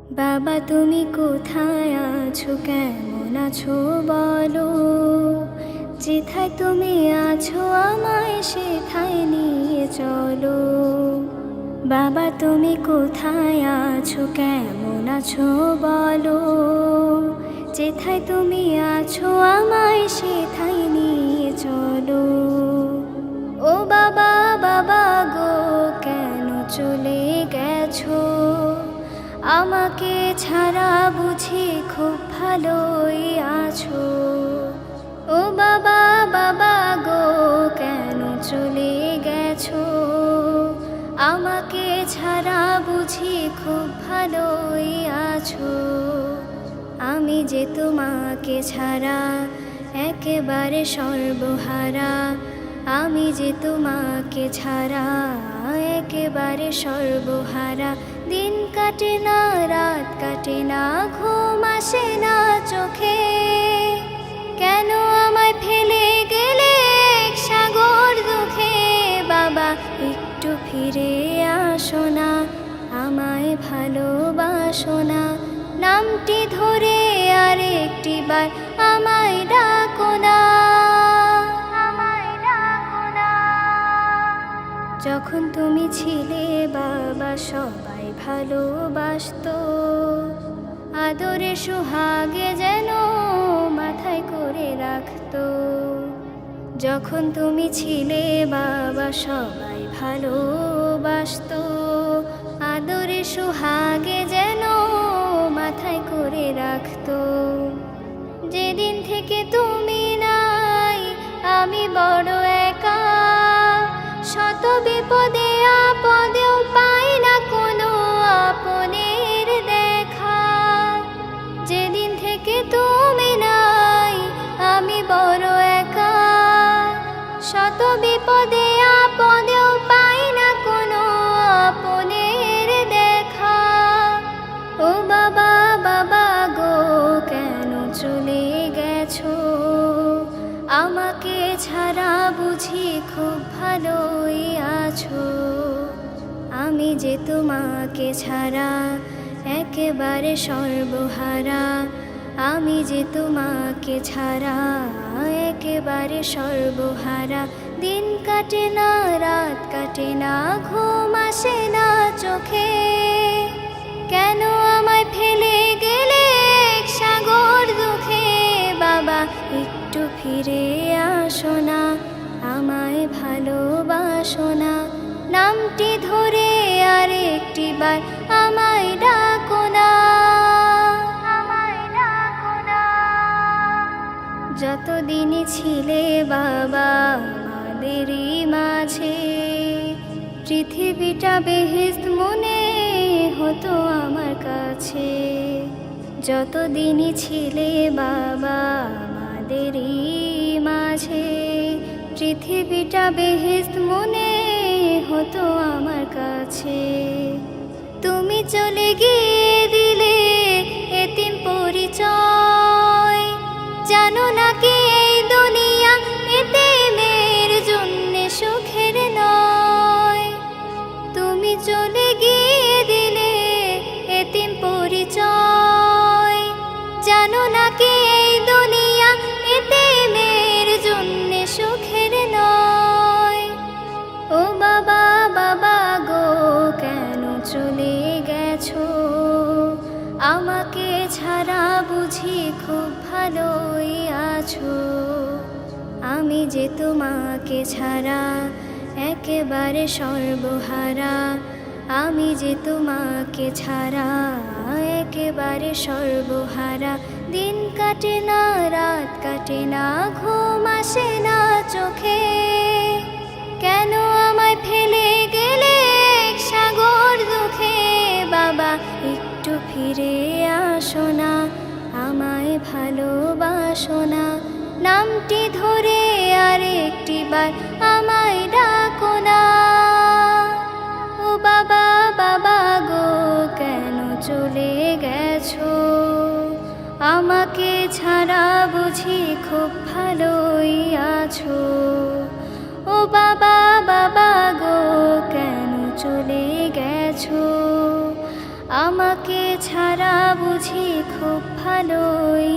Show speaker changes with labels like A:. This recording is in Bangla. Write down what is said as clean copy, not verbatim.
A: বাবা তুমি কোথায় আছো, কেমন আছো বলো। যেথায় তুমি আছো আমায় সেথায় নিয়ে চলো। বাবা তুমি কোথায় আছো, কেমন আছো বলো। যেথায় তুমি আছো আমায় সেথায় নিয়ে চলো। ও বাবা বাবা গো, কেন চলে গেছো? আমাকে ছাড়া বুঝি খুব ভালোই আছো। ও বাবা বাবা গো, কেন চলে গেছো? আমাকে ছাড়া বুঝি খুব ভালোই আছো। আমি যে তোমাকে ছাড়া একেবারে সর্বহারা। আমি যে তোমাকে ছাড়া একেবারে সর্বহারা। দিন কাটে না, রাত কাটে না, ঘুম আসে না চোখে। কেন আমায় ফেলে গেলে এক সাগর দুঃখে? বাবা একটু ফিরে আসো না, আমায় ভালোবাসো না। নামটি ধরে আর একটি বার আমায় ডাকো না। যখন তুমি ছিলে বাবা সবাই ভালোবাসতো। আদরে সোহাগে যেন মাথায় করে রাখতো। যখন তুমি ছিলে বাবা সবাই ভালোবাসতো। আদরে সোহাগে যেন মাথায় করে রাখতো। যেদিন থেকে তুমি নাই আমি বড় একা। শত বিপদে আপদেও পাই না কোনো আপনের দেখা। যেদিন থেকে তুমি নাই আমি বড় একা। শত বিপদে আপদেও পাই না কোনো আপনের দেখা। ও বাবা বাবা গো, কেন চলে গেছো? আমাকে ছাড়া বুঝি খুব ভালোই আছো। আমি যে তোমাকে ছাড়া একেবারে সর্বহারা। আমি যে তোমাকে ছাড়া একেবারে সর্বহারা। দিন কাটে না, রাত কাটে না, ঘুম আসে না চোখে। কেন আমায় ফেলে গেলে এক সাগর দুঃখে? বাবা একটু ফিরে আসো না, আমায় ভালোবাসো না। নামটি ধরে আর একটি বার আমায় ডাকো না। যতদিনই ছিলে বাবা আমাদেরই মাঝে। পৃথিবীটা বেহেশত মনে হতো আমার কাছে। যতদিনই ছিলে বাবা আমাদেরই মাঝে। পৃথিবীটা বেহেশত মনে হতো আমার কাছে। তুমি চলে গিয়ে দিলে এতিম পরিচয়। জানো না কি এই দুনিয়া এতিমের জন্যে সুখের নয়। তুমি চলে গিয়ে দিলে এতিম পরিচয়। জানো না কি এই দুনিয়া এতিমের জন্যে সুখের নয়। ও বাবা বাবা গো, কেন চলে গেছো? আমাকে ছাড়া বুঝি খুব ভালোই আছো। আমি যে তোমাকে ছাড়া একেবারে সর্বহারা। আমি যে তোমাকে ছাড়া একেবারে সর্বহারা। দিন কাটে না, রাত কাটে না, ঘুম আসে না চোখে। কেন আমায় ফেলে গেলে এক সাগর দুঃখে? বাবা একটু ফিরে আসো না, আমায় ভালোবাসো না। নামটি ধরে আর একটি বার আমায় ডাকো না। ও বাবা বাবা গো, কেন চলে গেছো? আমাকে ছাড়া বুঝি খুব ভালোই আছো। ও বাবা বাবা গো, কেন চলে গেছো? আমাকে ছাড়া বুঝি খুব ভালোই